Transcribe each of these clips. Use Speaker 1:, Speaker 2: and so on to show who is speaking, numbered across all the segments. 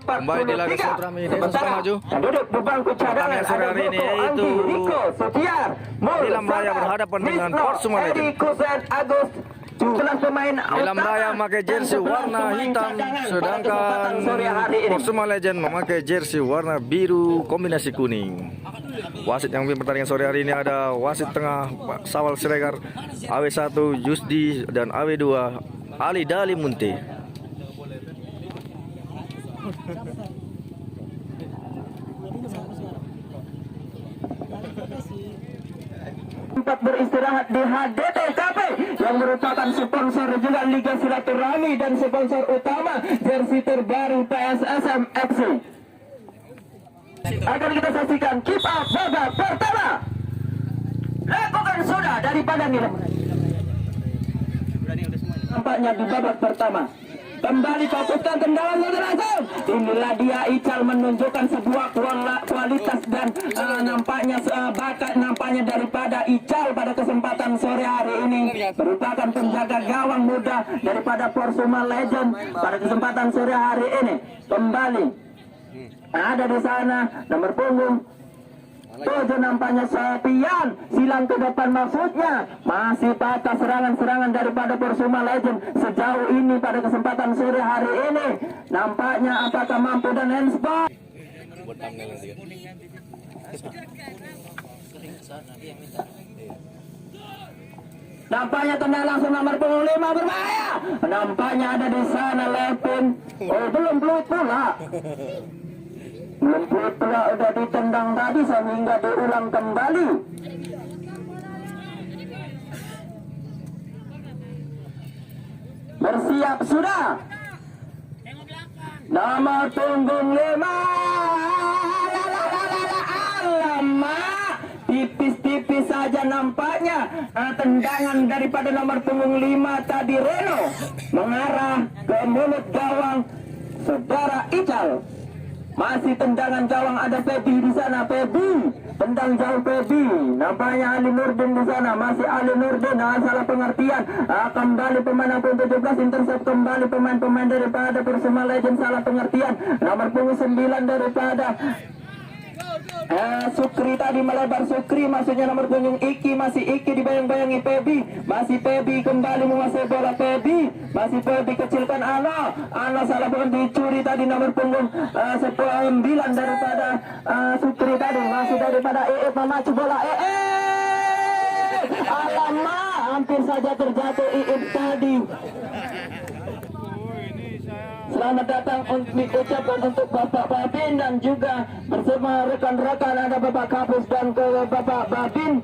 Speaker 1: Kembali di laga Sutrami Desa Maju.
Speaker 2: Duduk di bangku cadangan
Speaker 1: sore hari ini yaitu Nilam Raya berhadapan dengan Persuma Legend. Nilam Raya memakai jersey warna hitam, sedangkan Persuma Legend memakai jersey warna biru kombinasi kuning. Wasit yang memimpin pertandingan sore hari ini ada wasit tengah Pak Sawal Siregar, AW1 Jusdi dan AW2 Ali Dali Munte.
Speaker 2: Tempat beristirahat di HDT Cafe yang merupakan sponsor juga Liga Silaturahmi dan sponsor utama jersey terbaru PSSM FC. Akan kita saksikan kick off babak pertama. Lakukan sudah daripada Nilam. Nampaknya di babak pertama. Kembali fokuskan tendangan langsung. Inilah dia Ical menunjukkan sebuah kualitas dan nampaknya bakat nampaknya daripada Ical pada kesempatan sore hari ini, merupakan penjaga gawang muda daripada Persuma Legend pada kesempatan sore hari ini. Kembali ada di sana nomor punggung 7 nampaknya Sofian silang ke depan, maksudnya masih patah serangan-serangan daripada Persuma Legend sejauh ini pada kesempatan sore hari ini. Nampaknya apakah mampu dan handball. Nampaknya tendang langsung nomor punggung 5 berbahaya. Nampaknya ada di sana Lepin. Oh, belum pula. Belum pula udah ditendang tadi sehingga diulang kembali. Bersiap sudah. Nomor punggung 5. Alamak, tipis-tipis saja nampaknya tendangan daripada nomor punggung 5 tadi Reno mengarah ke mulut gawang saudara Ical. Masih tendangan gawang, ada Febi di sana, Febi tendang jauh Febi. Nampaknya Ali Nurdin di sana, masih Ali Nurdin. Salah pengertian. Kembali pemain 17 intercept, kembali pemain-pemain daripada Persuma Legend salah pengertian. Nomor punggung 9 daripada Sukri tadi melebar, Sukri maksudnya nomor punggung Iki, masih Iki dibayang-bayangi Febi, masih Febi kembali menguasai bola Febi, masih Febi kecilkan Ano salah bukan dicuri tadi nomor punggung 9 daripada Sukri tadi, masih daripada memacu bola alamak, hampir saja terjatuh tadi. Selamat datang diucapkan untuk Bapak Babin dan juga bersama rekan-rekan ada Bapak Kapus dan ke Bapak Babin.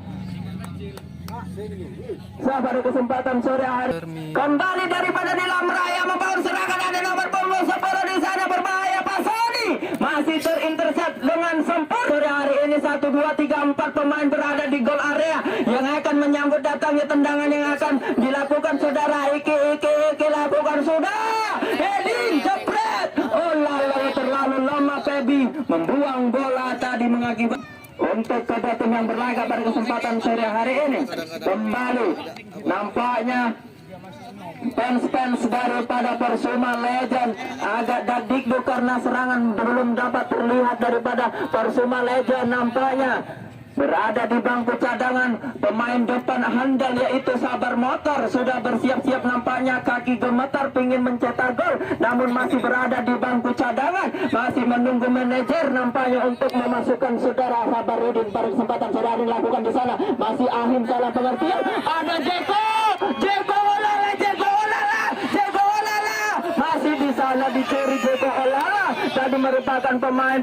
Speaker 2: Pada kesempatan sore hari kembali daripada Nilam Raya membangun serangan, ada nomor punggung 10 di sana berbahaya Pasoni masih terintercept dengan sempurna. Sore hari ini 1, 2, 3, 4 pemain berada di gol area yang akan menyambut datangnya tendangan yang akan dilakukan saudara Iki lakukan sudah. Heading jepret. Oh lalu terlalu lama Febi membuang bola tadi mengakibat. Untuk kedua tim yang berlaga pada kesempatan sore hari ini kembali nampaknya fans daripada Persuma Legend agak dadikduk karena serangan belum dapat terlihat daripada Persuma Legend. Nampaknya berada di bangku cadangan pemain depan handal yaitu Sabar Motor sudah bersiap-siap, nampaknya kaki gemetar ingin mencetak gol namun masih berada di bangku cadangan, masih menunggu manajer nampaknya untuk memasukkan saudara Sabarudin pada kesempatan saudara dilakukan di sana. Masih Ahim salah pengertian, ada Jeko masih di sana dicuri Jeko Olala tadi merupakan pemain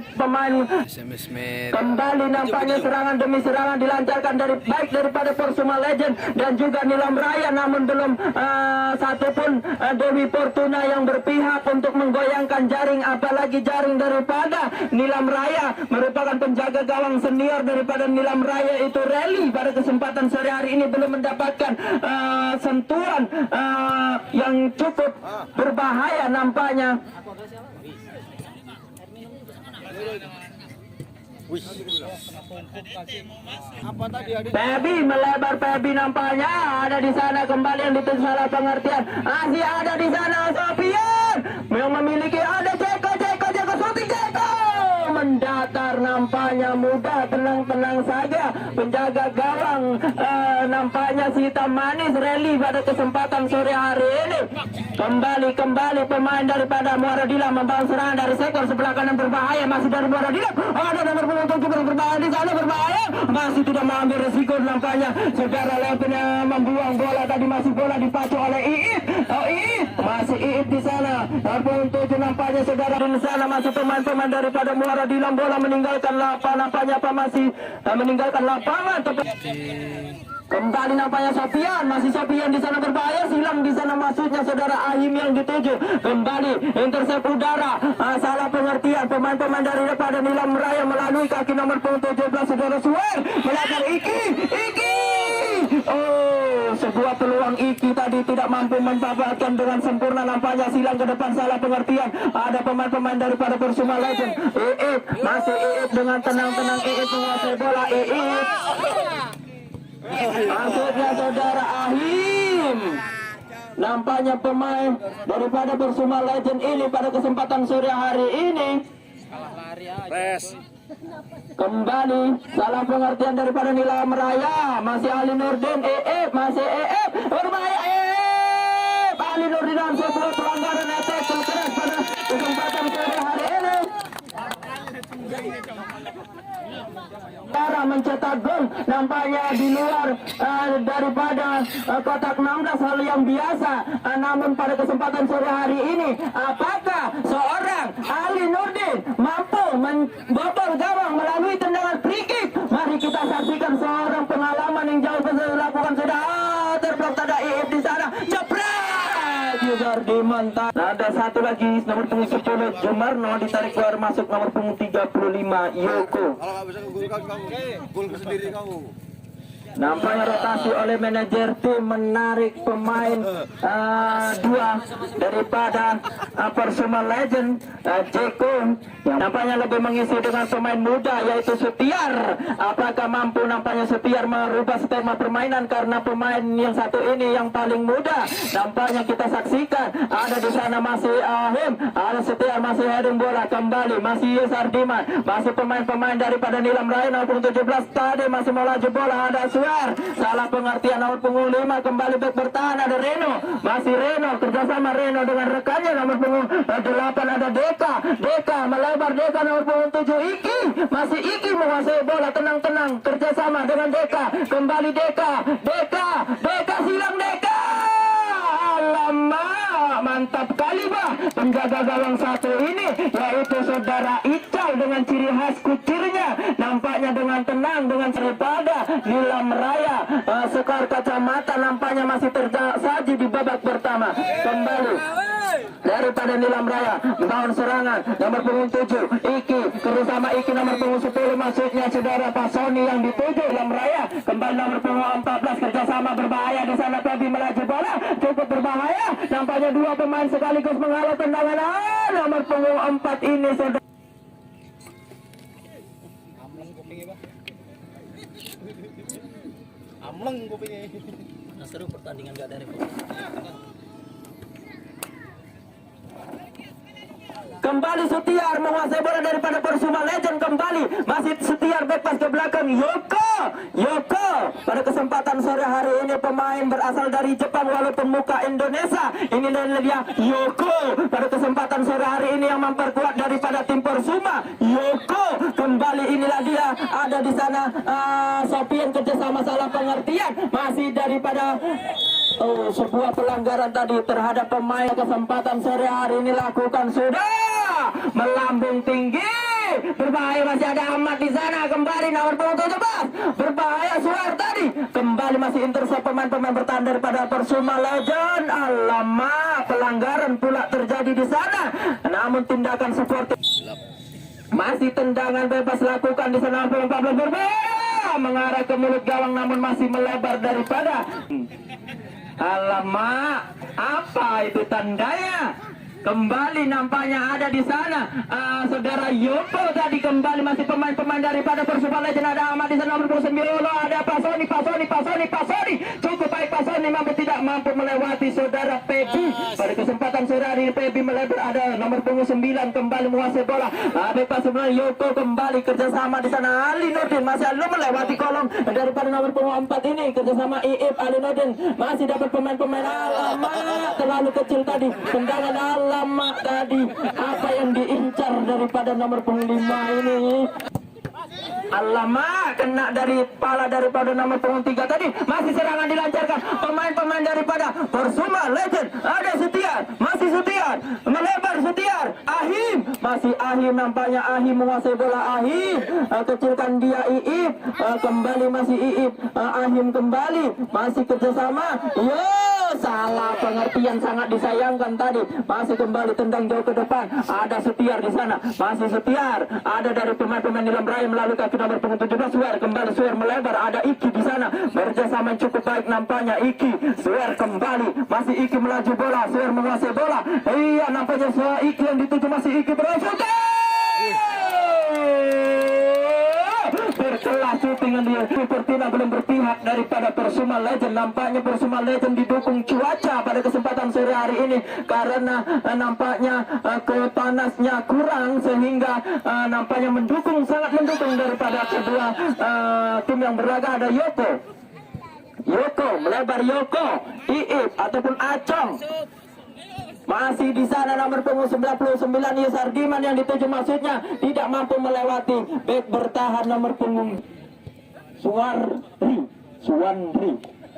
Speaker 2: kembali nampaknya serangan demi serangan dilancarkan baik daripada Persuma Legend dan juga Nilam Raya, namun belum satupun Dewi Fortuna yang berpihak untuk menggoyangkan jaring, apalagi jaring daripada Nilam Raya merupakan penjaga gawang senior daripada Nilam Raya itu Rally pada kesempatan sore hari ini belum mendapatkan sentuhan yang cukup berbahaya nampaknya. Febi melebar, Febi nampaknya ada di sana kembali yang dituju salah pengertian. Masih ada di sana Sofian yang memiliki ada Jeko nampaknya mudah, tenang-tenang saja. Penjaga gawang nampaknya si hitam manis rally pada kesempatan sore hari ini. Kembali pemain daripada Muara Dila membangun serangan dari sektor sebelah kanan berbahaya, masih dari Muara Dila. Ada nomor punggung 7 berbahaya di sana, berbahaya, masih tidak mengambil resiko nampaknya. Saudara Levin membuang bola tadi, masih bola dipacu oleh Iit. Iit masih Iit di sana. Nomor 7 nampaknya saudara di sana masih pemain-pemain daripada Muara Dila, bola meninggalkan lapangan, nampaknya apa masih meninggalkan lapangan. Kembali nampaknya Sofian, masih Sofian di sana berbahaya, silang di sana maksudnya saudara Ahim yang dituju. Kembali intercept udara, salah pengertian pemain-pemain daripada Nilam Raya melalui kaki nomor 17 saudara Suwer melakar Iki. Oh, sebuah peluang Iki tadi tidak mampu memanfaatkan dengan sempurna, nampaknya silang ke depan, salah pengertian. Ada pemain-pemain daripada Persuma Legend. Iit, masih Iit dengan tenang-tenang, Iit menguasai bola, Iit. Maksudnya saudara Ahim. Nampaknya pemain daripada Persuma Legend ini pada kesempatan sore hari ini kembali salah pengertian daripada Nilam Raya. Masih Ali Nurdin, masih berbahaya, Ali Nurdin dan sebuah pelanggaran attack keras pada kesempatan sore hari ini. Cara mencetak gol nampaknya di luar daripada kotak 16, hal yang biasa. Namun pada kesempatan sore hari ini, apakah seorang Ali Nurdin mampu membobol gawang melalui tendangan free kick? Mari kita saksikan seorang pengalaman yang jauh dilakukan. Sudah terblok, ada Iip di sana, jepret juga dimentar. Ada satu lagi nomor punggung 10 Jumarno ditarik keluar masuk nomor punggung 35 Yoko.
Speaker 3: Kalau nggak bisa gol sendiri kau.
Speaker 2: Nampaknya rotasi oleh manajer tim menarik pemain dua daripada Persuma Legend, Jeko, yang nampaknya lebih mengisi dengan pemain muda yaitu Setiar. Apakah mampu nampaknya Setiar merubah skema permainan karena pemain yang satu ini yang paling muda? Nampaknya kita saksikan ada di sana masih Ahim, ada Setiar, masih heading bola kembali, masih Yusar Diman, masih pemain-pemain daripada Nilam Raya nomor 17 tadi masih mau laju bola, ada salah pengertian nomor punggung 5 kembali back bertahan, ada Reno, masih Reno kerjasama Reno dengan rekannya nomor punggung 8 ada Deka melebar, Deka nomor punggung 7 Iki, masih Iki menguasai bola, tenang-tenang kerjasama dengan Deka, kembali Deka silang Deka, alamak mantap kali bah penjaga gawang satu ini yaitu saudara Ical dengan ciri khas kucirnya, nampaknya dengan tenang dengan daripada Nilam Raya. Skor kacamata nampaknya masih tersaji di babak pertama. Kembali daripada Nilam Raya membangun serangan nomor punggung 7 Iki kerjasama Iki nomor punggung 10 maksudnya saudara Pasoni yang dituju Nilam Raya, kembali nomor punggung 14 kerjasama berbahaya di sana, Febi melaju bola cukup berbahaya, nampaknya dua pemain sekaligus menghalau tendangan nomor punggung 4 ini saudara.
Speaker 3: Amleng kupingnya.
Speaker 4: Nah, seru pertandingan gak dari
Speaker 2: Kembali Setiar menguasai bola daripada Persuma Legend, kembali masih Setiar back pass ke belakang Yoko pada kesempatan sore hari ini pemain berasal dari Jepang walaupun muka Indonesia, ini dia Yoko pada kesempatan sore hari ini yang memperkuat daripada tim Persuma. Yoko kembali, inilah dia ada di sana Sofian kerjasama salah pengertian masih daripada sebuah pelanggaran tadi terhadap pemain. Kesempatan sore hari ini lakukan sudah melambung tinggi, berbahaya, masih ada Ahmad di sana, kembali nomor punggung 17 berbahaya Suar tadi, kembali masih intercept pemain-pemain bertahan daripada Persuma Legend. Alamak, pelanggaran pula terjadi di sana, namun tindakan seperti masih tendangan bebas lakukan di sana. 14 berbahaya mengarah ke mulut gawang namun masih melebar daripada. Alamak, apa itu tandanya? Kembali nampaknya ada di sana saudara Yoko tadi, kembali masih pemain-pemain daripada Persuma Legend, ada Ahmad di sana nomor 9, ada Pasoni, cukup baik Pasoni Sony mampu tidak mampu melewati saudara Pebi. Pada kesempatan sore hari ini Pebi melebar, ada nomor punggung 9 kembali menguasai bola. Bebas sebenarnya Yoko kembali kerjasama di sana. Ali Nurdin masih lalu melewati kolong daripada nomor punggung 4 ini kerjasama Iip. Ali Nurdin masih dapat pemain-pemain. Alamak, terlalu kecil tadi tendangan. Alamak tadi apa yang diincar daripada nomor punggung 5 ini. Alamak, kena dari pala daripada nomor punggung 3 tadi. Masih serangan dilancarkan pemain-pemain daripada Persuma Legend. Ada Setiar, masih Setiar, melebar Setiar. Ahim, masih Ahim, nampaknya Ahim menguasai bola. Ahim kecilkan dia. Iip kembali, masih Iip. Ahim kembali, masih kerjasama. Yo, salah pengertian, sangat disayangkan tadi. Masih kembali tendang jauh ke depan. Ada Setiar di sana, masih Setiar. Ada dari pemain-pemain Nilam Raya melalui kaki nomor punggung 17. Suer kembali, Suer melebar. Ada Iki di sana, kerjasama yang cukup baik nampaknya. Iki, Suer kembali, masih Iki melaju bola. Suer menguasai bola. Iya, nampaknya Iki yang dituju, masih Iki berhasil. Berkelas syuting dia. Pertina belum berpihak daripada Persuma Legend. Nampaknya Persuma Legend didukung cuaca pada kesempatan sore hari ini karena nampaknya panasnya kurang sehingga nampaknya sangat mendukung daripada kedua tim yang berlaga. Ada Yoko melebar, Yoko Iip ataupun Acong. Masih di sana nomor punggung 99 Yusar Diman yang dituju, maksudnya tidak mampu melewati. Back bertahan nomor punggung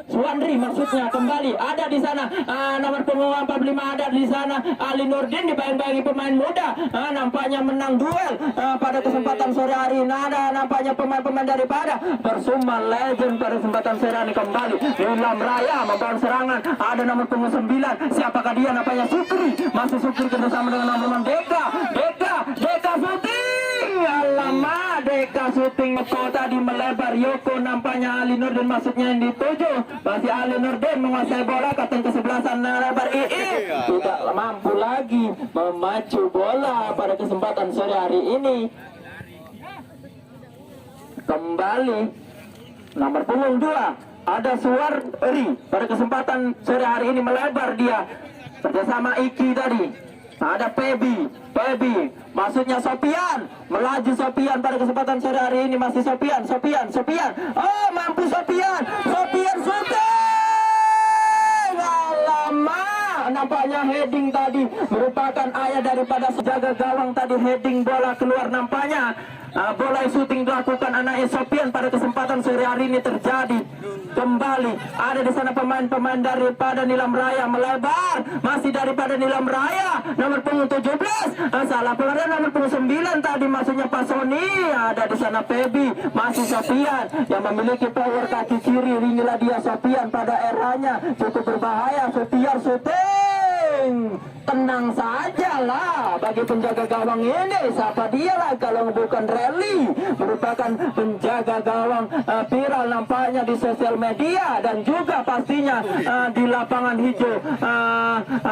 Speaker 2: Suwandri maksudnya kembali ada di sana. Nomor punggung 45 ada di sana. Ali Nurdin dibayang-bayangi pemain muda. Nampaknya menang duel pada kesempatan sore hari ini. Ada nampaknya pemain-pemain daripada Persuma Legend pada kesempatan sore hari ini kembali. Nilam Raya membangun serangan. Ada nomor punggung 9. Siapakah dia? Nampaknya Sukri. Masih Sukri kerjasama dengan nomor Deka Syuting. Alamak, Deka Syuting. Yoko tadi melebar. Yoko nampaknya Ali Nurdin maksudnya yang dituju. Masih Ali Nurdin menguasai bola. Kapten kesebelasan melebar. Tidak mampu lagi memacu bola pada kesempatan sore hari ini. Kembali nomor punggung 2 ada Suwardi pada kesempatan sore hari ini melebar dia kerjasama Iki tadi. Ada Pebi maksudnya Sopian, melaju Sopian pada kesempatan sore hari ini. Masih Sopian. Oh, mampu Sopian syuting. Alamak, nampaknya heading tadi merupakan ayah daripada sejaga gawang tadi. Heading bola keluar nampaknya. Bola syuting dilakukan anak Sopian pada kesempatan sore hari ini terjadi. Kembali ada di sana pemain-pemain daripada Nilam Raya melebar. Masih daripada Nilam Raya nomor punggung 17. Salah pelarian nomor punggung 9 tadi maksudnya Pak Sony. Ada di sana Pebi, masih Sopian yang memiliki power kaki kiri. Inilah dia Sopian pada eranya cukup berbahaya. Setiar syuting. Tenang sajalah bagi penjaga gawang ini. Siapa dialah kalau bukan Rally, merupakan penjaga gawang viral nampaknya di sosial media dan juga pastinya di lapangan hijau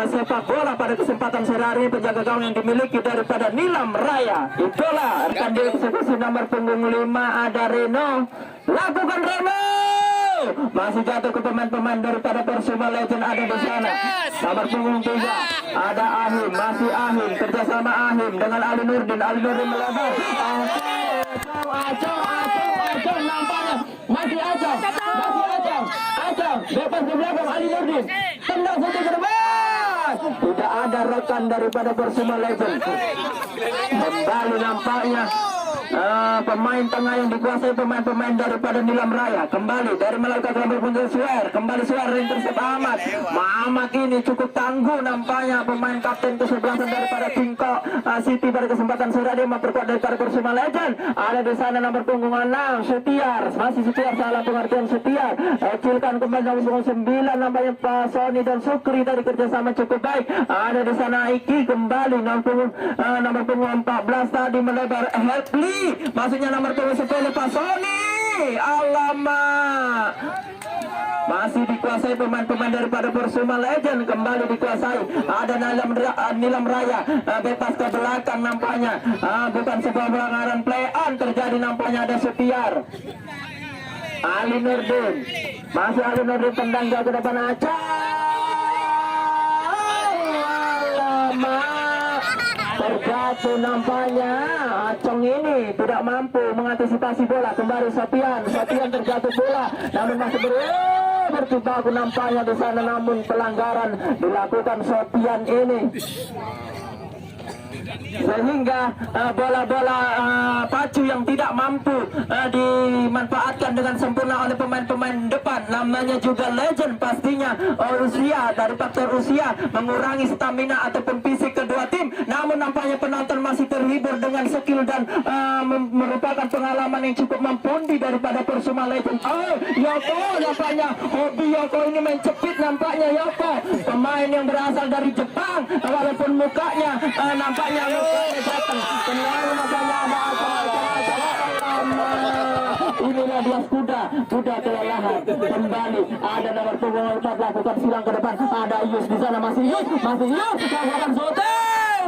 Speaker 2: sepak bola pada kesempatan sore hari. Penjaga gawang yang dimiliki daripada Nilam Raya. Itulah rekan dieksekusi nomor punggung 5 ada Reno. Lakukan Reno. Masih jatuh ke pemain-pemain daripada Persuma Legend ada di sana. Nomor punggung 3 ada Ahim, masih Ahim kerjasama Ahim dengan Ali Nurdin melebar. Acong nampaknya masih Acong bebas di belakang Ali Nurdin, tendang satu ke depan. Tidak ada rekan daripada Persuma Legend. Kembali nampaknya pemain tengah yang dikuasai pemain-pemain daripada Nilam Raya. Kembali dari melakukan rambut punca Suer. Kembali Suer intercept Ahmad ini cukup tangguh nampaknya pemain kapten kesebelasan daripada Tingko City pada kesempatan sore dia memperkuat daripada Persuma Legend. Ada di sana nomor punggung 6 Setiar. Masih Setiar, salah pengertian Setiar. Kecilkan kembali nomor punggung 9 namanya Pak Sony dan Sukri dari kerjasama cukup baik. Ada di sana Iki kembali nomor punggung 14 tadi melebar. Helpli maksudnya nomor punggung 10 Pak Sony. Alamak, masih dikuasai pemain-pemain daripada Persuma Legend. Kembali dikuasai. Ada Nilam Raya bebas ke belakang nampaknya. Bukan sebuah pelanggaran play on terjadi nampaknya. Ada Setiar, Ali Nurdin Masih Ali Nurdin tendang jauh ke depan Aceh. Terjatuh nampaknya Acong ini tidak mampu mengantisipasi bola. Kembali Sofian terjatuh bola namun masih berjibaku nampaknya di sana, namun pelanggaran dilakukan Sofian ini sehingga bola-bola pacu yang tidak mampu dimanfaatkan dengan sempurna oleh pemain-pemain depan. Namanya juga legend pastinya, usia, dari faktor usia mengurangi stamina ataupun fisik kedua tim. Namun nampaknya penonton masih terhibur dengan skill dan merupakan pengalaman yang cukup mempundi daripada Persuma Legend. Oh, Yoko nampaknya, hobi Yoko ini mencepit nampaknya. Yoko pemain yang berasal dari Jepang, walaupun mukanya nampaknya datang. Inilah dia kuda kelelahan. Kembali ada nomor punggung 4 lakukan silang ke depan. Ada Yus di sana, masih Yus lakukan shooting.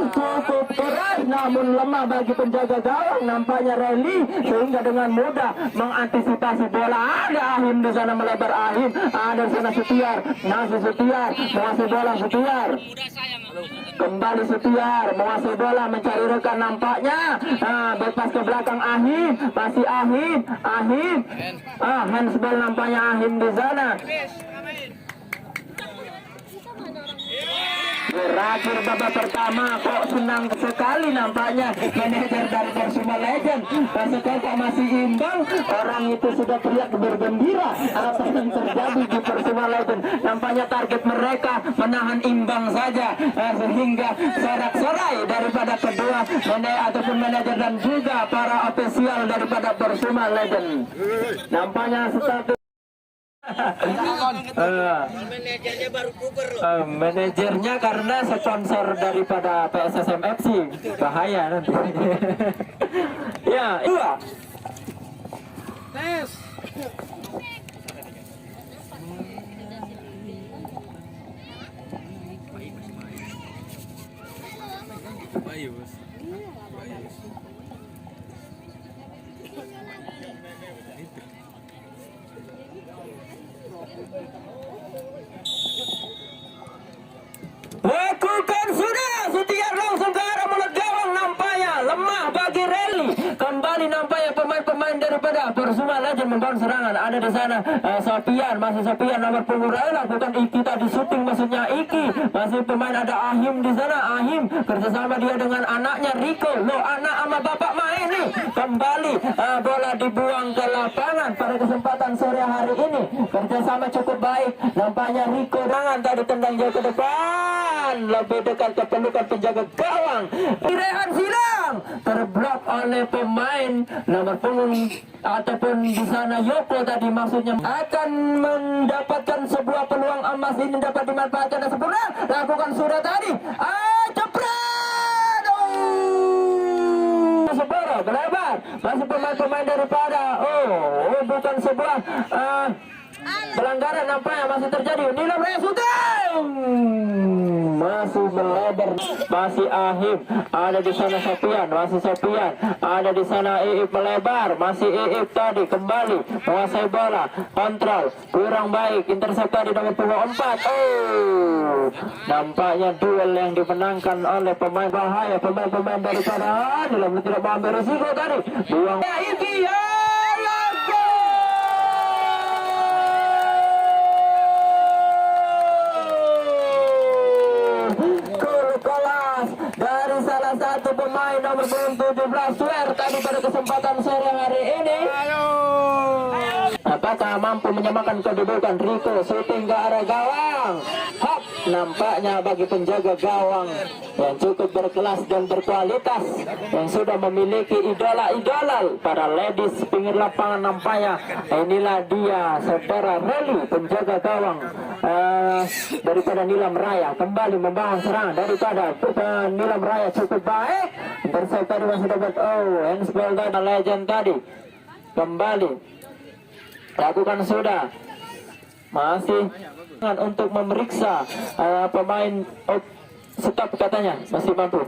Speaker 2: Cukup keras namun lemah bagi penjaga gawang nampaknya Rally, sehingga dengan mudah mengantisipasi bola. Ada Ahim di sana, melebar Ahim. Ada di sana Setiar, menguasai bola Setiar. Kembali Setiar menguasai bola, mencari rekan nampaknya. Berpas ke belakang Ahim, masih Ahim. Handsball nampaknya Ahim di sana. Berakhir babak pertama, kok senang sekali nampaknya manajer dari Persuma Legend. Skor masih imbang, orang itu sudah teriak bergembira. Apa yang terjadi di Persuma Legend? Nampaknya target mereka menahan imbang saja, sehingga sorak-sorai daripada kedua manajer dan juga para ofisial daripada Persuma Legend. Nampaknya status
Speaker 4: Manajernya baru puber loh.
Speaker 2: manajernya karena sponsor daripada PSSM FC, bahaya nanti. Ya, iya.
Speaker 3: Tes.
Speaker 2: Lakukan sudah, Setiar langsung ke arah mulut gawang, nampaknya lemah bagi Rally. Kembali nampaknya pemain-pemain daripada Persuma Legend membangun serangan. Ada di sana Sofian, masih Sofian nomor punggung lakukan Iki tadi syuting, maksudnya Iki. Masih pemain ada Ahim di sana, Ahim kerjasama dia dengan anaknya Rico. Lo anak sama bapak main nih. Kembali bola dibuang ke lapangan pada kesempatan sore hari ini. Kerjasama cukup baik. Nampaknya Rico tangan tadi tendang jauh ke depan, lebih dekat ke pelukan penjaga gawang. Rehan silang terblok oleh pemain nomor punggung ataupun di sana Yoko tadi, maksudnya akan mendapatkan sebuah peluang emas ini dapat dimanfaatkan dan sempurna. Lakukan sudah tadi. Jepret. Seboro berlebar. Masih pemain-pemain daripada bukan sebuah pelanggaran nampaknya masih terjadi. Nilam Raya syuting masih melebar, masih Ahim. Ada di sana Sofian, masih Sofian. Ada di sana Iip melebar, masih Iip tadi kembali menguasai bola, kontrol kurang baik, intercept tadi nomor punggung 4. Nampaknya duel yang dimenangkan oleh pemain bahaya, pemain-pemain daripada Nilam tidak mengambil risiko tadi. Buang Iki ya. Dari salah satu pemain nomor 17 Swer tadi pada kesempatan sore hari ini. Apakah mampu menyamakan kedudukan? Rico syuting ke arah gawang. Hop, nampaknya bagi penjaga gawang yang cukup berkelas dan berkualitas, yang sudah memiliki idola-idola para ladies pinggir lapangan, nampaknya inilah dia saudara Rally, penjaga gawang daripada Nilam Raya. Kembali membangun serangan daripada Nilam Raya cukup baik. Intercept tadi masih dapat handsball dari Legend tadi. Kembali lakukan sudah, masih untuk memeriksa pemain. Stop katanya, masih mampu.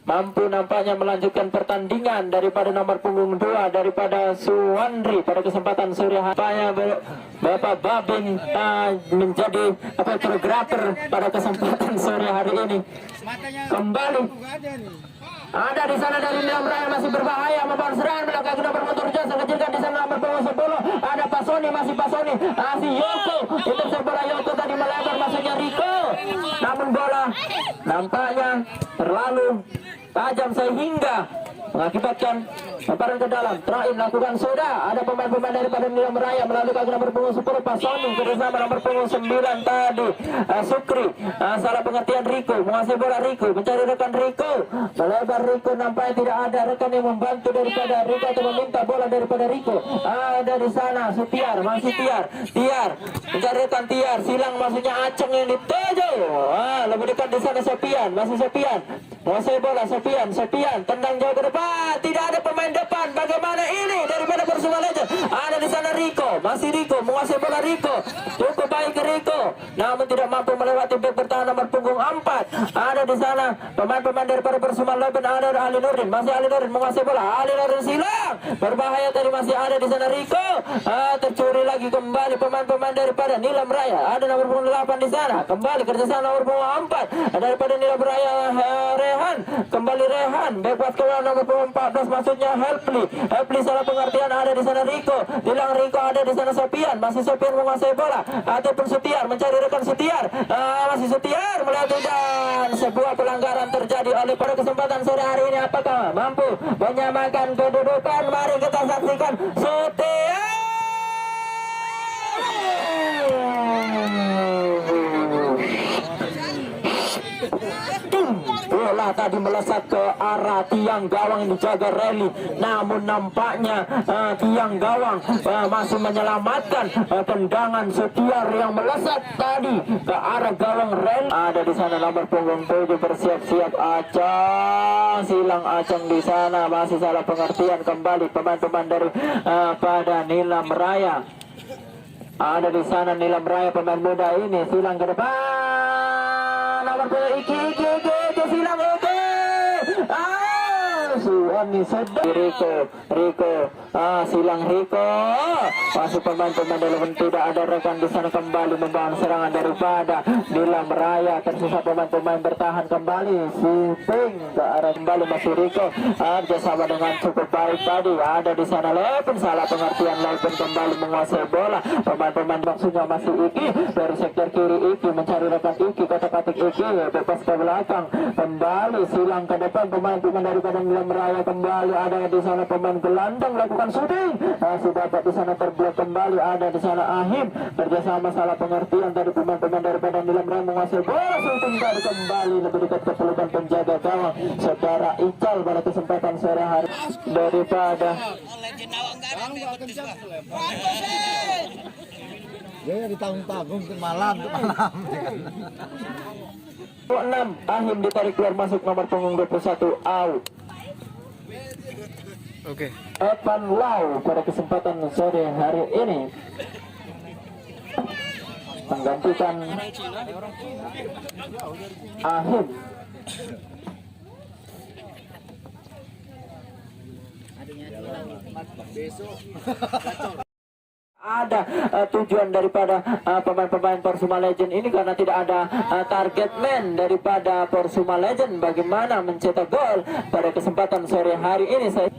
Speaker 2: mampu nampaknya melanjutkan pertandingan daripada nomor punggung 2 daripada Suwandri pada kesempatan sore hari. Bapak Babin menjadi fotografer pada kesempatan sore hari ini. Kembali ada di sana dari Nilam Raya masih berbahaya membawa serangan belakang nomor motor jasa kecilkan di sana nomor punggung 10 ada Pasoni masih Yoko intercept bola Yoko tadi melebar masuknya Riko namun bola nampaknya terlalu tajam sehingga mengakibatkan lemparan ke dalam. Terakhir lakukan sudah ada pemain-pemain daripada Nilam Raya melalui kaki nomor punggung 10 Pasoni bersama nomor punggung 9 tadi Sukri. Salah pengertian Riko menguasai bola Riko mencari rekan Riko melebar Riko nampaknya tidak ada rekan yang membantu daripada Riko atau meminta bola daripada Riko. Ada di sana Sutiar masih Tiar mencari rekan Tiar silang maksudnya Aceng yang dituju. Lebih dekat di sana Sopian menguasai bola Sopian tendang jauh ke depan tidak ada pemain depan. Bagaimana ini daripada Persuma Legend? Ada di sana Riko menguasai bola Riko cukup baik ke Riko namun tidak mampu melewati bek bertahan nomor punggung 4. Ada di sana pemain-pemain daripada Persuma Legend ada Ali Nurdin menguasai bola Ali Nurdin silang berbahaya tadi masih ada di sana Riko tercuri lagi kembali pemain-pemain daripada Nilam Raya ada nomor punggung 8 di sana kembali kerjasama nomor punggung 4 daripada Nilam Raya Rehan bek pas ke nomor punggung 14 maksudnya Helpli salah pengertian ada di sana Riko hilang Riko ada di sana Sopian menguasai bola ataupun Sutiar mencari rekan Sutiar masih Sutiar melihat dan sebuah pelanggaran terjadi oleh pada kesempatan sore hari ini apakah mampu menyamakan kedudukan mari kita saksikan Sutiar bola tadi melesat ke arah tiang gawang yang dijaga Rally namun nampaknya tiang gawang masih menyelamatkan tendangan Sutiar yang melesat tadi ke arah gawang Rally. Ada di sana nomor punggung 7 bersiap-siap Acang silang Acang di sana masih salah pengertian kembali pemain-pemain dari pada Nilam Raya. Ada di sana Nilam Raya pemain muda ini silang ke depan nomor punggung Iki silang Suami sedang Riko silang Riko masuk pemain-pemain dalam tidak ada rekan di sana kembali membangun serangan daripada Nilam Raya tersisa pemain-pemain bertahan kembali shooting ke arah kembali masih Riko kerjasama dengan cukup baik tadi ada di sana Lepin salah pengertian Lepin kembali menguasai bola pemain-pemain maksudnya masih Iki dari sektor kiri Iki mencari rekan Iki kotak-katik Iki bebas ke belakang kembali silang ke depan pemain-pemain daripada Nilam Raya kembali ada di sana pemain gelandang lakukan shooting sudah dapat di sana terblok kembali ada di sana Ahim kerjasama salah pengertian dari pemain-pemain daripada Nilam Raya menguasai bola shooting tadi kembali lebih dekat ke pelukan penjaga gawang saudara Ical pada kesempatan sore hari daripada
Speaker 3: Dia ditanggung-tanggung ke malam
Speaker 2: 6 Ahim ditarik keluar masuk nomor punggung 21 out.
Speaker 1: Oke.
Speaker 2: Evan Lau pada kesempatan sore hari ini menggantikan Ahim. Ada tujuan daripada pemain-pemain Persuma Legend ini karena tidak ada target man daripada Persuma Legend bagaimana mencetak gol pada kesempatan sore hari ini saya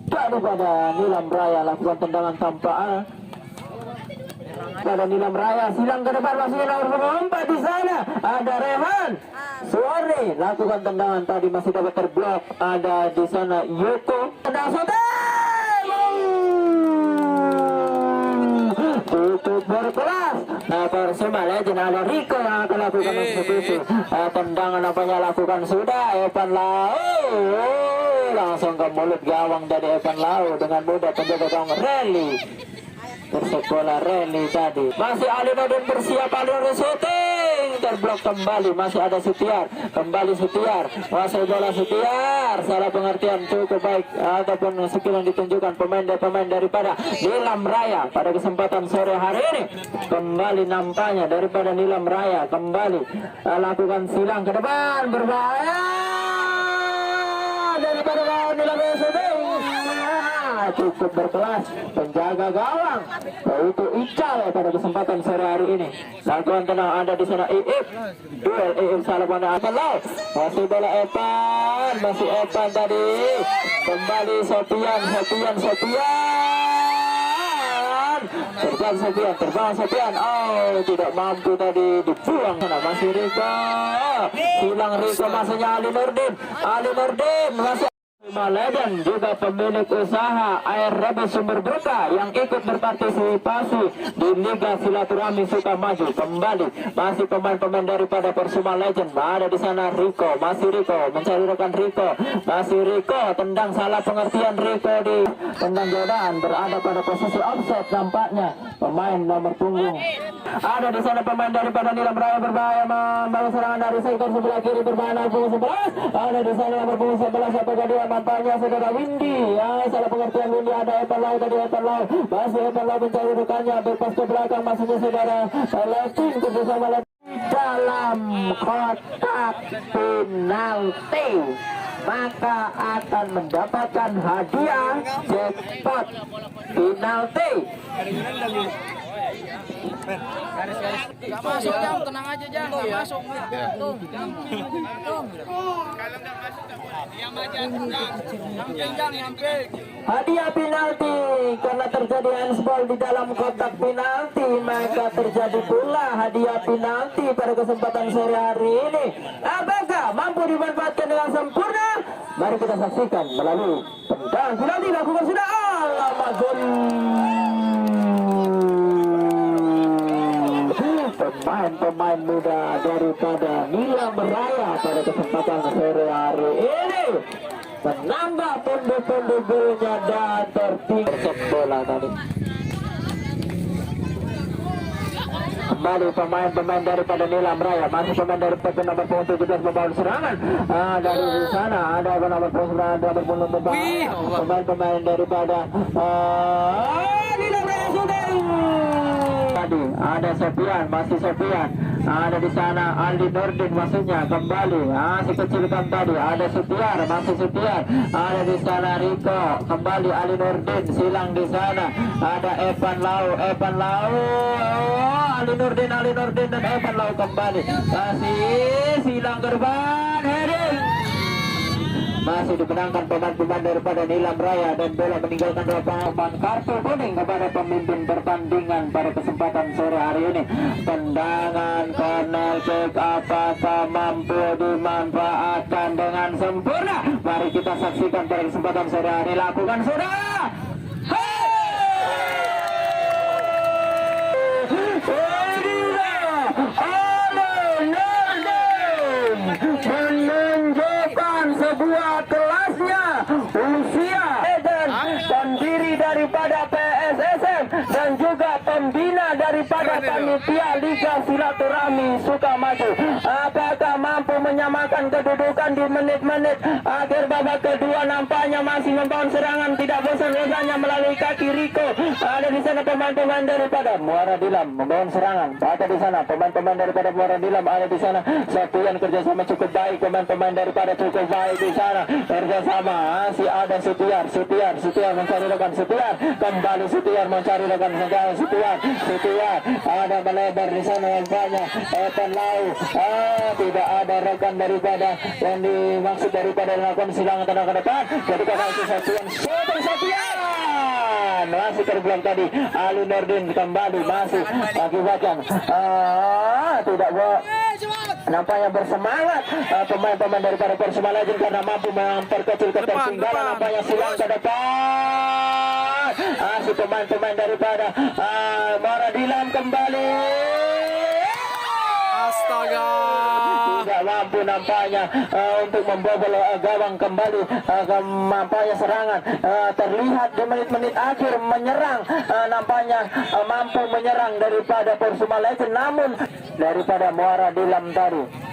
Speaker 2: daripada Nilam Raya lakukan tendangan tanpa pada Nilam Raya silang ke depan masih nomor 4 di sana ada Rehan Suwarni lakukan tendangan tadi masih dapat terblok ada di sana Yoko tendang tutup berkelas Persuma Legend ada Riko yang akan lakukan eksekusi tendangan apanya lakukan sudah Evan Lau langsung ke mulut gawang dari Evan Lau dengan mudah penjaga gawang Rally tersekolah Rally tadi masih Ali Nurdin bersiap Ali Nurdin shooting terblok kembali. Masih ada Sutiar, kembali Sutiar, masih bola Sutiar. Salah pengertian cukup baik ataupun skill yang ditunjukkan pemain daripada Nilam Raya pada kesempatan sore hari ini. Kembali nampaknya daripada Nilam Raya kembali lakukan silang ke depan, berbahaya daripada Nilam Raya Shooting. Cukup berkelas penjaga gawang yaitu Ical pada kesempatan sore hari ini. Lakukan tenang, ada di sana Iip, duel Iip salah pada Evan. Masih bola Evan, masih Evan tadi, kembali Sofian, terbang Sofian, oh tidak mampu tadi, dibuang sana. Masih Riko, silang Riko, masanya Ali Nurdin masih Legend juga pemilik usaha air rebus sumber berkah yang ikut berpartisipasi di Liga Silaturahmi Sukamaju. Kembali masih pemain-pemain daripada Persuma Legend. Ada di sana Riko, masih Riko mencari rekan Riko, masih Riko tendang salah pengertian Riko di tendang godaan, berada pada posisi offset nampaknya pemain nomor punggung. Ada di sana pemain daripada Nilam Raya berbahaya membangun serangan dari sektor sebelah kiri berbahaya nomor punggung 11. Ada di sana nomor punggung 11 apakah dia nampaknya saudara Windy. Salah pengertian Windy, ada Evan Lau tadi, Evan Lau masih Evan Lau mencari rekannya, berpas ke belakang masuknya saudara Levin kerjasama dalam kotak penalti, maka akan mendapatkan hadiah jackpot penalti.
Speaker 5: Gak masuk Jang, tenang aja Jang, gak masuk.
Speaker 2: Hadiah penalti karena terjadi handsball di dalam kotak penalti, maka terjadi pula hadiah penalti pada kesempatan sore hari ini. Apakah mampu dimanfaatkan dengan sempurna? Mari kita saksikan melalui tendangan penalti dilakukan sudah. Alamak, gol. Pemain muda daripada Nilam Raya pada kesempatan sore hari ini menambah pundu-pundu golnya dan tertinggal bola tadi. Kembali pemain-pemain daripada Nilam Raya, masih pemain daripada nomor punggung 17 membangun serangan. Dari sana ada nomor punggung 9 nomor punggung pemain-pemain daripada Nilam Raya Shooting. Tadi ada Sofian, masih Sofian. Ada di sana Aldi Nurdin maksudnya kembali. Si kecilkan tadi ada Sutiar, masih Sutiar. Ada di sana Riko, kembali Ali Nurdin silang di sana. Ada Evan Lau, Ali Nurdin dan Evan Lau kembali. Masih silang gerban heading. Masih dimenangkan pemain-pemain daripada Nilam Raya dan bola meninggalkan lapangan. Kartu kuning kepada pemimpin pertandingan pada kesempatan sore hari ini. Tendangan corner kick apakah mampu dimanfaatkan dengan sempurna? Mari kita saksikan pada kesempatan sore hari. Lakukan sudah. Menunjukkan sebuah kelasnya usia dan diri daripada PSSM dan juga pembina daripada panitia Liga Silaturahmi Sukamaju. Apakah mampu menyamakan kedudukan di menit-menit akhir babak kedua? Nampaknya masih membangun serangan, tidak bosan-bosannya melalui kaki Riko. Ada di sana pemain-pemain daripada Muara Dilam membangun serangan. Ada di sana pemain-pemain daripada Muara Dilam, ada di sana Satuan kerjasama cukup baik, pemain-pemain daripada cukup baik di sana kerjasama. Masih ada Sutiar mencari rekan Sutiar, kembali Sutiar mencari rekan Sutiar ada melebar di sana nampaknya Evan Lau. Tidak ada rekan daripada yang dimaksud daripada melakukan silangan tenang ke depan. Jadi karena itu Satian masih terbelang tadi. Ali Nurdin kembali masih akibatkan tidak nampaknya bersemangat pemain-pemain daripada Persuma Legend karena mampu memperkecil ketertinggalan. Nampaknya silang ke depan. Si pemain-pemain daripada Muara Dilam kembali.
Speaker 5: Astaga.
Speaker 2: Tidak mampu mampu nampaknya untuk membobol gawang kembali. Nampaknya serangan terlihat di menit-menit akhir menyerang, nampaknya mampu menyerang daripada Persuma Legend, namun daripada Muara Dilam tadi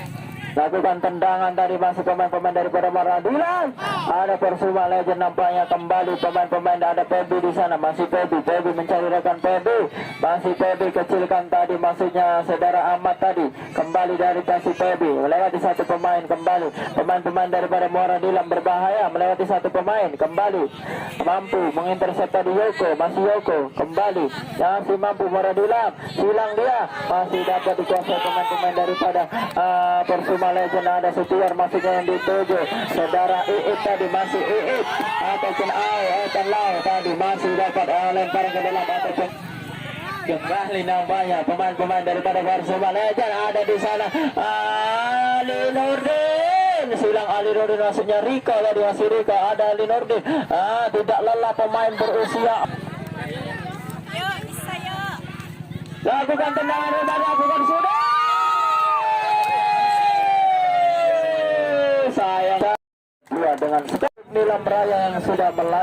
Speaker 2: lakukan tendangan tadi, masih pemain-pemain daripada Muara Dilam. Ada Persuma Legend nampaknya kembali pemain-pemain, ada Pebi di sana, masih Pebi mencari rekan Pebi, masih Pebi kecilkan tadi, maksudnya saudara Ahmad tadi, kembali dari kasih Pebi melewati satu pemain, kembali pemain-pemain daripada Muara Dilam berbahaya melewati satu pemain, kembali mampu mengintercept tadi Yoko, masih Yoko kembali, masih mampu Muara Dilam, hilang dia, masih dapat dikuasai pemain-pemain daripada Persuma Legend. Ada Setiar maksudnya yang dituju saudara Iit tadi, masih Iit ataupun Lau tadi masih dapat lemparan ke dalam ataupun kembali nampaknya pemain-pemain daripada Persuma Legend ada di sana. Ali Nurdin silang, Ali Nurdin maksudnya Rika tadi, masih Rika, ada Ali Nurdin, tidak lelah pemain berusia. Lakukan tendangan hebat, lakukan sudah. Sayang dengan skor Nilam Raya yang sudah melaju.